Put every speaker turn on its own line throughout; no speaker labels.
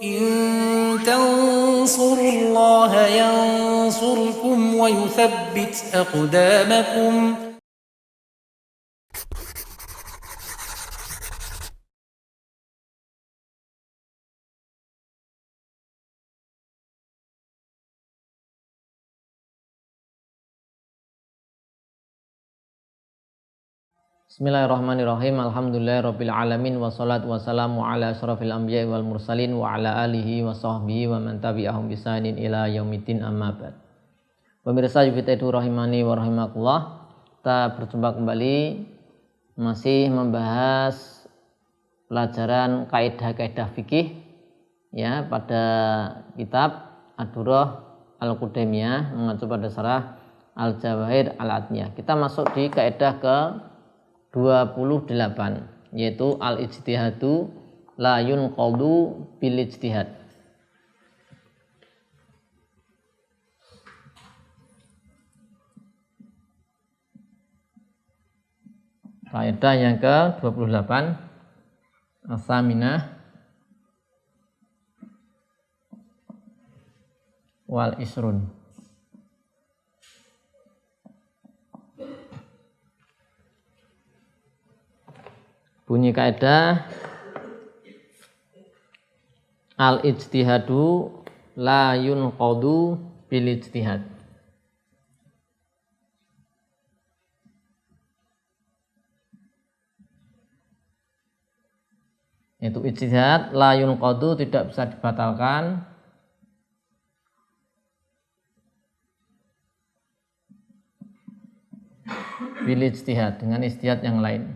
إن تنصروا الله ينصركم ويثبت أقدامكم.
Bismillahirrahmanirrahim. Alhamdulillahirabbil alamin wassalatu wassalamu ala asyrafil anbiya'i wal mursalin wa ala alihi wa sahbihi wa man tabi'ahum bisanin ila yaumiddin amma ba'd. Pemirsa Yufitaidu rahimani wa rahimakumullah, kita berjumpa kembali masih membahas pelajaran kaidah-kaidah fikih ya pada kitab Ad-Durrah Al-Qudamiyah mengacu pada syarah Al-Jawahir Al-Adniyah. Kita masuk di kaidah ke 28 yaitu al-ijtihadu la yunqadu bil ijtihad. Kaidah yang ke-28 as-saminah wal isrun. Bunyi kaidah al-ijtihadu la yunqadu bil ijtihad. Itu ijtihad la yunqadu tidak bisa dibatalkan bil ijtihad dengan ijtihad yang lain.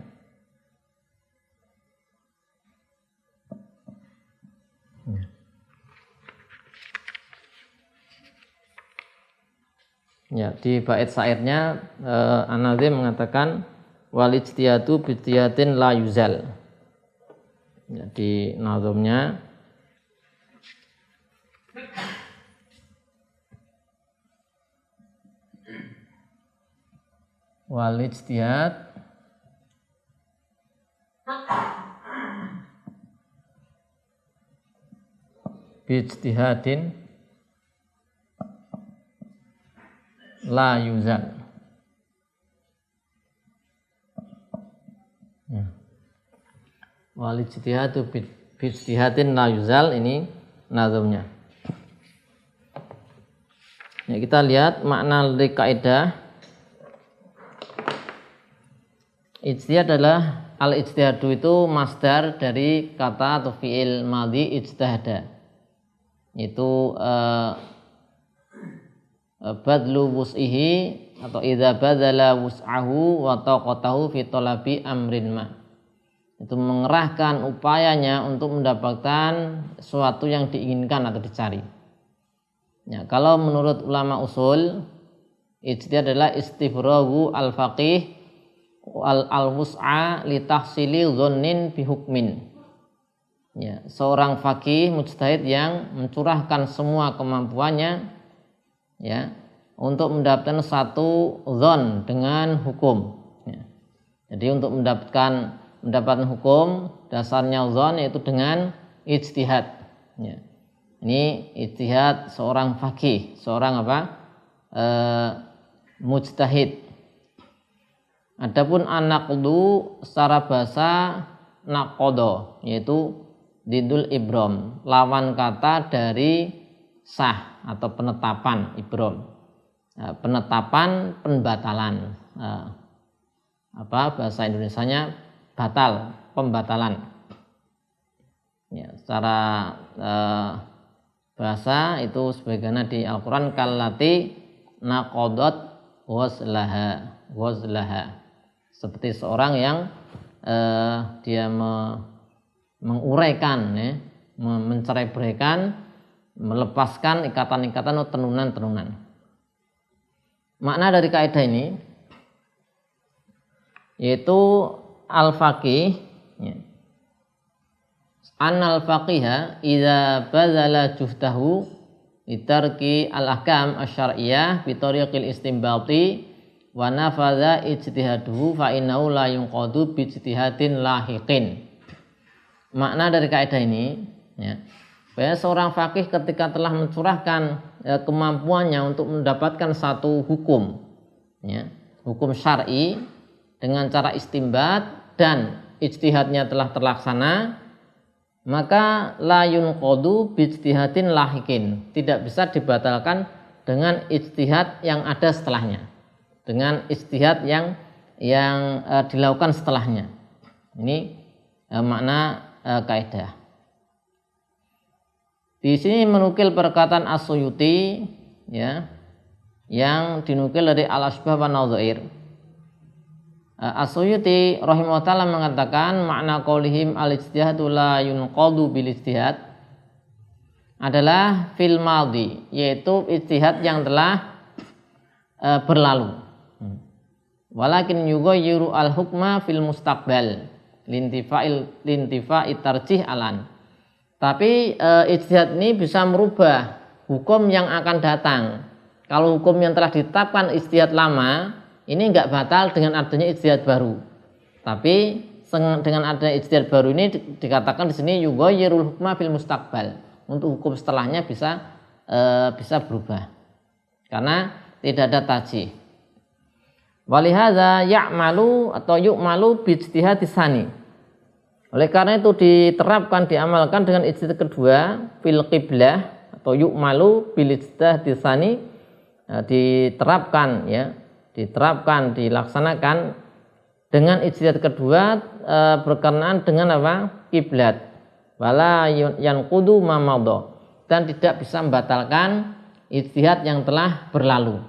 Ya, di bait syairnya An-Nazim mengatakan wal ijtihadu bi ijtihadin la yuzal. Ya, di nazamnya wal ijtihad bi ijtihadin la yuzal. Wal ijtihadu bi ijtihadin la yuzal, ini nazamnya. Ya, kita lihat makna dari kaidah. Ijtihad adalah al-ijtihadu itu masdar dari kata atau fi'il madhi ijtahada. Itu badlu wus'ihi atau idza badala wus'ahu wa taqatahu fi talabi amrin ma. Itu mengerahkan upayanya untuk mendapatkan sesuatu yang diinginkan atau dicari. Ya, kalau menurut ulama usul, ijtihad adalah istifragu al-faqih al-wus'a li tahsili dhannin bi hukmin. Ya, seorang faqih mujtahid yang mencurahkan semua kemampuannya ya untuk mendapatkan satu dzon dengan hukum ya. Jadi untuk mendapatkan hukum dasarnya dzon yaitu dengan ijtihad ya. Ini ijtihad seorang faqih, seorang mujtahid. Adapun an-naqdu secara bahasa naqada yaitu didul ibram, lawan kata dari sah atau penetapan ibram. Penetapan pembatalan. Bahasa Indonesianya batal, pembatalan. Ya, secara bahasa itu sebagaimana di Al-Qur'an kallati naqadat wazlaha. Seperti seorang yang dia menguraikan ya, mencerai-beraikan, melepaskan ikatan-ikatan atau tenunan-tenunan. Makna dari kaidah ini yaitu al-faqih ya. Annal faqiha idza bazala juhdahu litarki al-ahkam asy-syar'iyyah bi tariqil istinbati wa nafadha ijtihaduhu fa innahu la yunqadu bi ijtihadin lahiqin. Makna dari kaidah ini ya, Bahwa seorang faqih ketika telah mencurahkan kemampuannya untuk mendapatkan satu hukum, ya, hukum syar'i dengan cara istinbat dan ijtihadnya telah terlaksana, maka la yunqadu bi ijtihadin lahikin, tidak bisa dibatalkan dengan ijtihad yang ada setelahnya, dengan ijtihad yang dilakukan setelahnya. Ini makna kaidah. Di sini menukil perkataan As-Suyuti, ya, yang dinukil dari Al-Asbah wa Nadzair. As-Suyuti rahimahullah ta'ala mengatakan makna qaulihim al-ijtihadu la yunqadu bil ijtihad adalah fil madhi, yaitu ijtihad yang telah berlalu. Walakin yughayyiru al-hukma fil mustaqbal lintifa'i tarjih alan. Tapi ijtihad ini bisa merubah hukum yang akan datang. Kalau hukum yang telah ditetapkan ijtihad lama, ini enggak batal dengan adanya ijtihad baru. Tapi dengan adanya ijtihad baru ini dikatakan di sini yughayyirul hukma fil mustaqbal. Untuk hukum setelahnya bisa berubah. Karena tidak ada tajih. Walihadza ya'malu atau yu'malu bi ijtihadis tsani. Oleh karena itu diterapkan, diamalkan dengan ijtihad kedua fil qiblah atau yu'malu bil ijtihadis tsani, diterapkan, dilaksanakan dengan ijtihad kedua berkenaan dengan apa? Kiblat. Wala yanqudu ma madha, dan tidak bisa membatalkan ijtihad yang telah berlalu.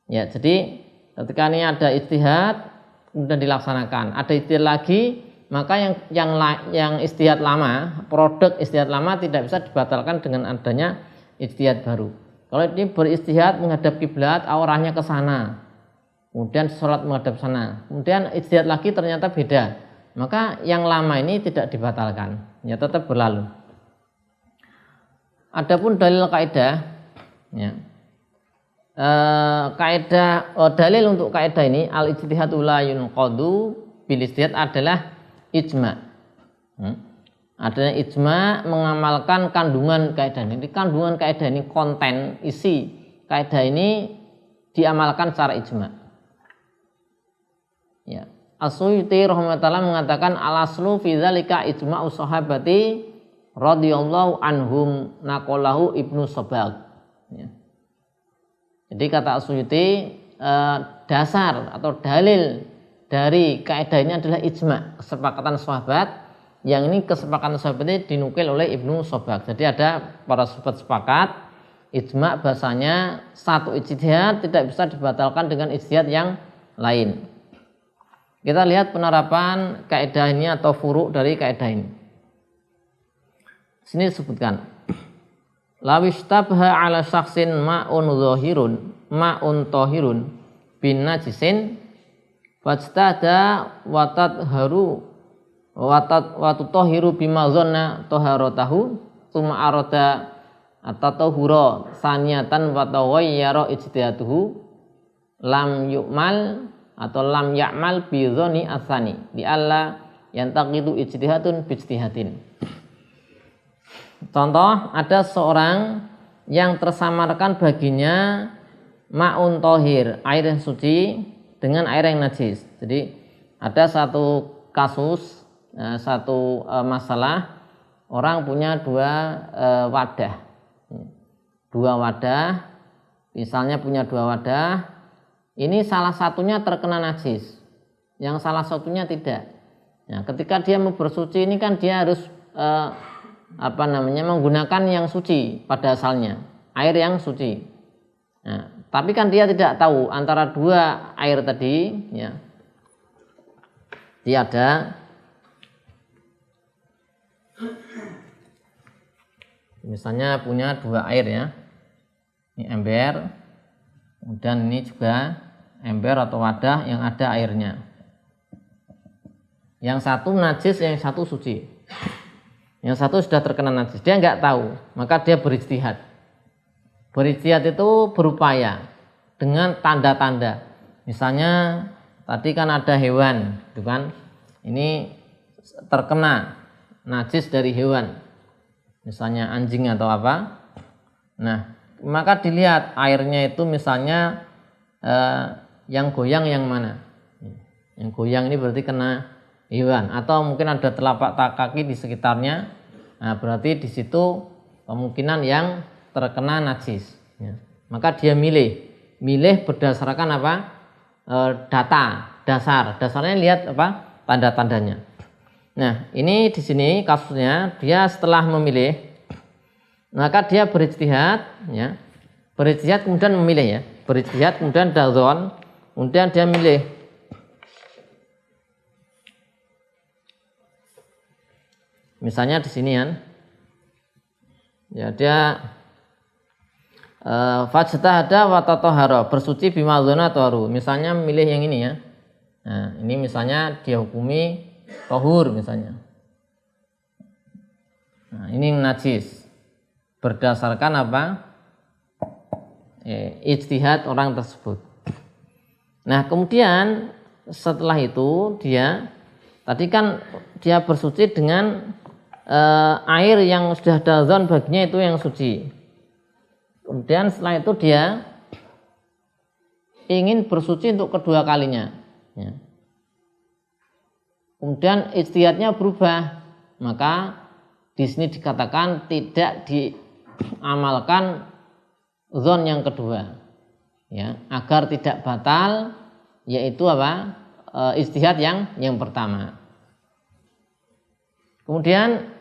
Ya, jadi ketika ini ada ijtihad kemudian dilaksanakan, ada ijtihad lagi, maka yang ijtihad lama, produk ijtihad lama tidak bisa dibatalkan dengan adanya ijtihad baru. Kalau ini beristihad menghadap kiblat, arahnya ke sana, kemudian sholat menghadap sana, kemudian ijtihad lagi ternyata beda, maka yang lama ini tidak dibatalkan, ya tetap berlalu. Adapun dalil kaidah, ya, dalil untuk kaidah ini al ijtihadu la yunqadu bil ijtihad adalah ijma. Adanya ijma mengamalkan kandungan kaidah ini. Kandungan kaidah ini, konten, isi kaidah ini diamalkan secara ijma. Ya. As-Suyuti rahimahullah mengatakan al-aslu fi dzalika ijma'u sahabati radhiyallahu anhum naqalahu Ibnu Sabag. Ya. Jadi kata As-Suyuti, dasar atau dalil dari kaidah ini adalah ijma, kesepakatan sahabat, yang ini kesepakatan sahabat ini dinukil oleh Ibnu Sabag. Jadi ada para sahabat sepakat ijma bahasanya satu ijtihad tidak bisa dibatalkan dengan ijtihad yang lain. Kita lihat penerapan kaidah ini atau furu' dari kaidah ini. Sini disebutkan lawishtabha ala syaksin ma'un tahirun bin najisin fajtada watutahhiru bima dhanna taharatahu tsumma arada at-tatahhura saniyatan wa taghayyara ijtihaduhu lam yu'mal atau lam ya'mal bi dhanni asani li alla yantaqidu ijtihadun bi ijtihadin. Contoh, ada seorang yang tersamarkan baginya ma'un tahir, air yang suci dengan air yang najis. Jadi ada satu kasus, satu masalah, orang punya dua wadah, misalnya punya dua wadah, ini salah satunya terkena najis, yang salah satunya tidak. Nah, ketika dia mau bersuci ini kan dia harus menggunakan yang suci pada asalnya, air yang suci. Nah, tapi kan dia tidak tahu antara dua air tadi, ya, dia ada misalnya punya dua air, ya, ini ember, kemudian ini juga ember atau wadah yang ada airnya. Yang satu najis, yang satu suci. Yang satu sudah terkena najis, dia nggak tahu, maka dia berijtihad. Berijtihad itu berupaya dengan tanda-tanda. Misalnya tadi kan ada hewan, gitu kan? Ini terkena najis dari hewan. misalnya anjing atau apa. Nah, maka dilihat airnya itu misalnya yang goyang yang mana. Yang goyang ini berarti kena hewan, atau mungkin ada telapak kaki di sekitarnya. Nah, berarti di situ kemungkinan yang terkena najis. Ya. Maka dia milih berdasarkan apa? Dasarnya lihat apa? Tanda-tandanya. Nah, ini di sini kasusnya dia setelah memilih, maka dia berijtihad, ya. Berijtihad kemudian memilih, ya. Berijtihad kemudian dzon, kemudian dia milih. Misalnya di sini kan, ya dia fajtahada wa tatahhara, bersuci bima dzana taharu. Misalnya milih yang ini ya. Nah, ini misalnya dia hukumi tahur misalnya. Nah, ini najis. Berdasarkan apa? Ijtihad orang tersebut. Nah, kemudian setelah itu dia tadi kan dia bersuci dengan air yang sudah ada dzon baginya itu yang suci. Kemudian setelah itu dia ingin bersuci untuk kedua kalinya, ya. Kemudian ijtihadnya berubah, maka di sini dikatakan tidak diamalkan dzon yang kedua, ya, agar tidak batal, yaitu apa? Ijtihad yang pertama. Kemudian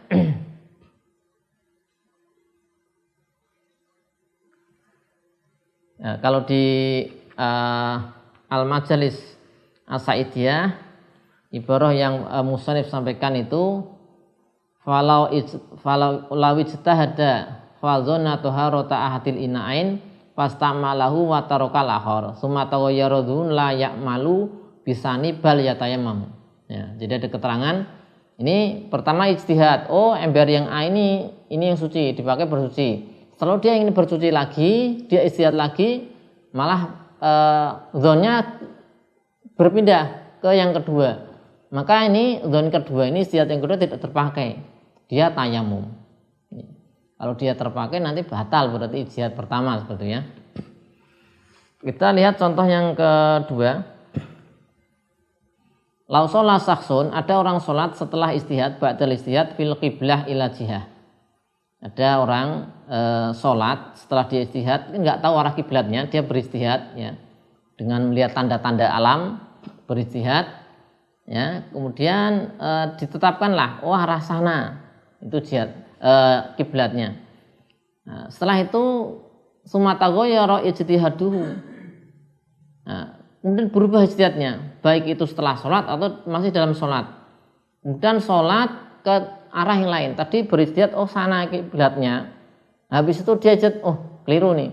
ya, kalau di Al-Majalis As-Sa'idiyah, ibarah yang musannif sampaikan itu falau ijtahada fa dzanna taharata ahadil ina'ain fastamalahu wa tarakal akhar summa taghayyara dzun la ya'malu bisani bal yatayammam. Ya, jadi ada keterangan ini pertama ijtihad, ember yang A ini yang suci, dipakai bersuci. Setelah dia ingin bersuci lagi, dia ijtihad lagi, malah dzonnya berpindah ke yang kedua. Maka ini dzon kedua ini, ijtihad yang kedua tidak terpakai, dia tayamum. Kalau dia terpakai nanti batal berarti ijtihad pertama seperti ya. Kita lihat contoh yang kedua. Lau sholat saksun, ada orang sholat setelah istihad, ba'dal istihad fil qiblah ila jihah. Ada orang sholat setelah dia istihad, nggak tahu arah kiblatnya, dia beristihad, ya, dengan melihat tanda-tanda alam, beristihad, ya, kemudian ditetapkanlah, arah sana itu jihad kiblatnya. Nah, setelah itu sumatagoyara ijtihaduhu. Nah, kemudian berubah ijtihadnya, baik itu setelah sholat atau masih dalam sholat. Kemudian sholat ke arah yang lain. Tadi berijtihad, sana kiblatnya. Habis itu dia ijtihad, keliru nih,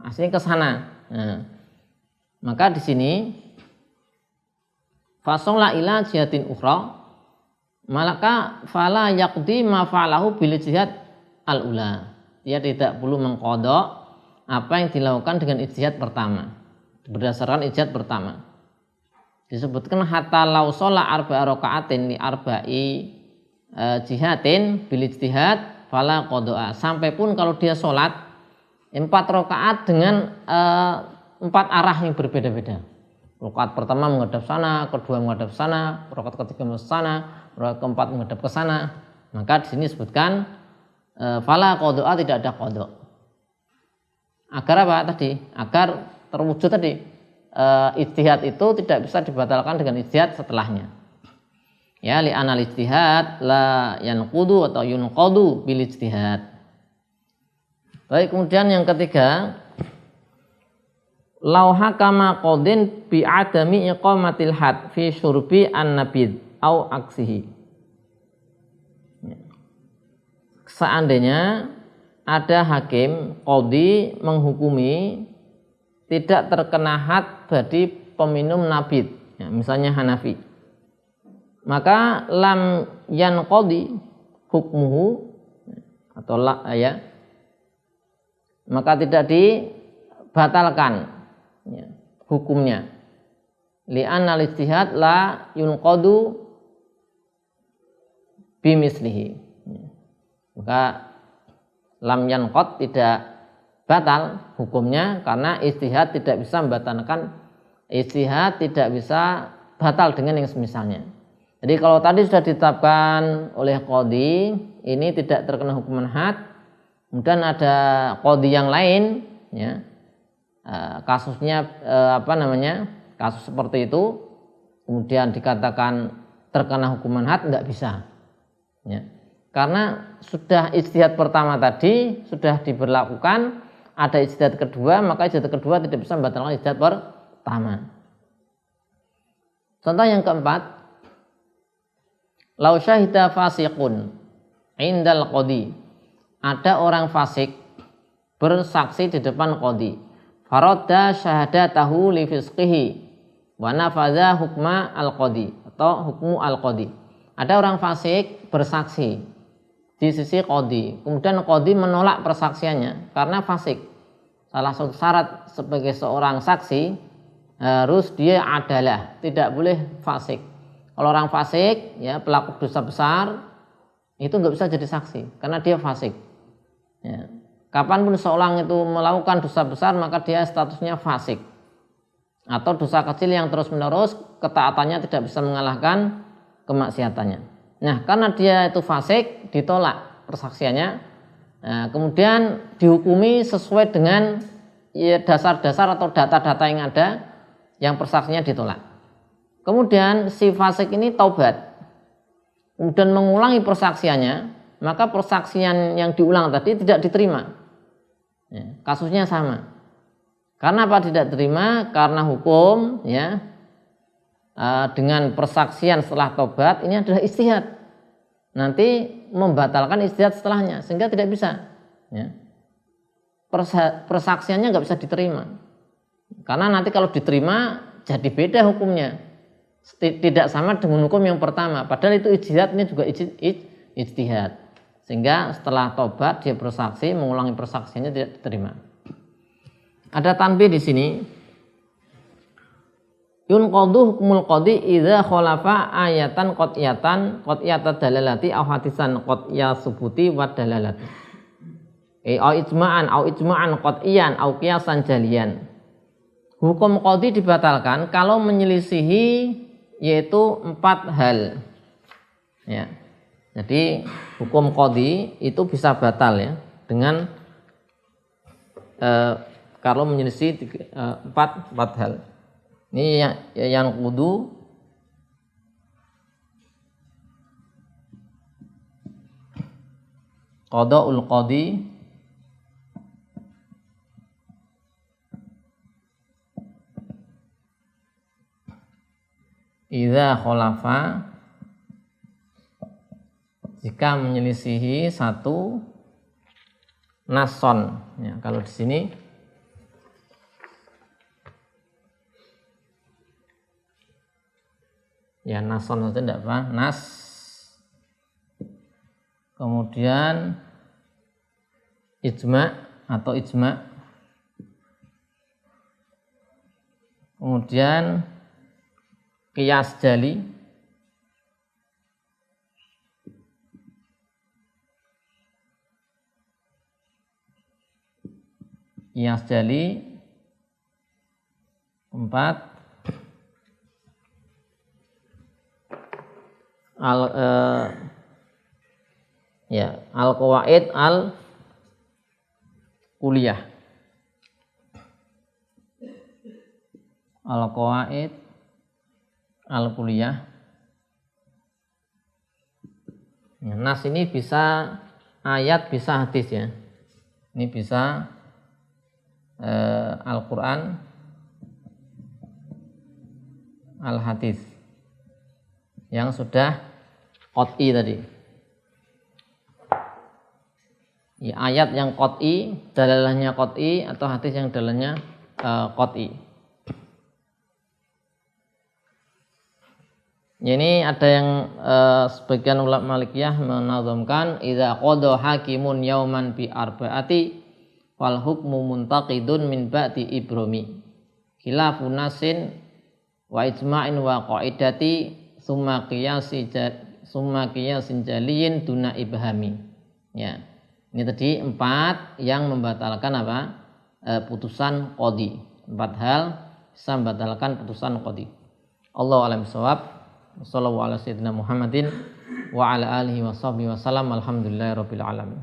aslinya ke sana. Nah, maka di sini fasola ila jihatin ukhra, maka fala yaqdi ma fa'alahu bil ijtihad al-ula. Dia tidak perlu mengqadha apa yang dilakukan dengan ijtihad pertama, berdasarkan ijtihad pertama. Disebutkan hatta law shola arba'a raka'atin li arba'i jihatin bil ijtihad fala qada'a. Sampai pun kalau dia sholat 4 rakaat dengan 4 arah yang berbeda-beda. Rakaat pertama menghadap sana, kedua menghadap sana, rakaat ketiga menghadap sana, rakaat keempat menghadap ke sana. Maka di sini disebutkan fala qada'a, tidak ada qada'. Agar apa tadi? Agar terwujud tadi ijtihad itu tidak bisa dibatalkan dengan ijtihad setelahnya. Ya, li anal ijtihad la yanqudu atau yunqadu bil ijtihad. Baik, kemudian yang ketiga, lau hakama qadin bi adami iqamatil had fi syurbi an-nabid au aksihi. Seandainya ada hakim qadhi menghukumi tidak terkena had bagi peminum nabid, ya, misalnya Hanafi, maka lam yanqadi hukmuhu atau ya, maka tidak dibatalkan, ya, hukumnya. Li'anna al-ijtihad la yunqadu bimislihi. Maka lam yanqad, tidak batal hukumnya, karena ijtihad tidak bisa membatalkan, ijtihad tidak bisa batal dengan yang semisalnya. Jadi kalau tadi sudah ditetapkan oleh qadhi, ini tidak terkena hukuman had, kemudian ada qadhi yang lain, ya, kasusnya kasus seperti itu, kemudian dikatakan terkena hukuman had, tidak bisa, ya. Karena sudah ijtihad pertama tadi sudah diberlakukan, ada ijtihad kedua, maka ijtihad kedua tidak bisa membatalkan ijtihad pertama. Contoh yang keempat, lau syahida fasiqun indal qadhi, ada orang fasik bersaksi di depan qadhi, faradda syahadatahu li fisqihi wa nafadha hukma al qadhi, atau hukmu al qadhi. Ada orang fasik bersaksi di sisi qadhi, kemudian qadhi menolak persaksiannya karena fasik. Salah satu syarat sebagai seorang saksi harus dia adalah, tidak boleh fasik. Kalau orang fasik, ya, pelaku dosa besar, itu nggak bisa jadi saksi karena dia fasik, ya. Kapanpun seorang itu melakukan dosa besar, maka dia statusnya fasik. Atau dosa kecil yang terus menerus ketaatannya tidak bisa mengalahkan kemaksiatannya. Nah, karena dia itu fasik, ditolak persaksiannya. Nah, kemudian dihukumi sesuai dengan, ya, dasar-dasar atau data-data yang ada, yang persaksiannya ditolak. Kemudian si fasik ini taubat, kemudian mengulangi persaksiannya, maka persaksian yang diulang tadi tidak diterima, ya, kasusnya sama. Karena apa tidak diterima? Karena hukum, ya, dengan persaksian setelah taubat ini adalah ijtihad, nanti membatalkan ijtihad setelahnya, sehingga tidak bisa, ya. Persaksiannya nggak bisa diterima, karena nanti kalau diterima jadi beda hukumnya, tidak sama dengan hukum yang pertama. Padahal itu ijtihad, ini juga ijtihad, sehingga setelah taubat dia bersaksi, mengulangi persaksiannya tidak diterima. Ada tanbih di sini. Yunqadhu hukmul qadhi idza khalafa ayatan qat'iyatan dalalati aw hadisan qat'iyah subuti wa dalalati. Au ijma'an qat'iyan au qiyasan jaliyan. Hukum qadhi dibatalkan kalau menyelisihi yaitu 4 hal, ya. Jadi hukum qadhi itu bisa batal, ya, dengan kalau menyelisih 4 hal. Ini yang kudu qada'ul qadhi, idza khalafa, jika menyelisihi satu nason, ya. Kalau di sini ya nason saja, tidak apa, nas, kemudian ijma atau ijma, kemudian qiyas jali, qiyas jali, 4 al-qawaid al-kulliyah, al-qawaid al-kulliyah. Nas ini bisa ayat, bisa hadis, ya. Ini bisa Al-Quran, al-hadis yang sudah qat'i tadi, ya, ayat yang qat'i, dalalahnya qat'i, atau hadis yang dalalahnya qat'i. Ini ada yang sebagian ulama Malikiyah menazamkan idza qada hakimun yauman bi arba'ati wal hukmu muntaqidun min ba'di ibrami khilafun nasin wa ijma'in wa qaidati summa qiyasin jaliyin duna ibhami, ya. Ini tadi 4 yang membatalkan apa? Putusan qadhi. 4 hal bisa membatalkan putusan qadhi. Allahu a'lam bishawab. Wassallallahu ala sayyidina Muhammadin wa ala alihi wa sahbihi wasallam. Alhamdulillahirabbil alamin.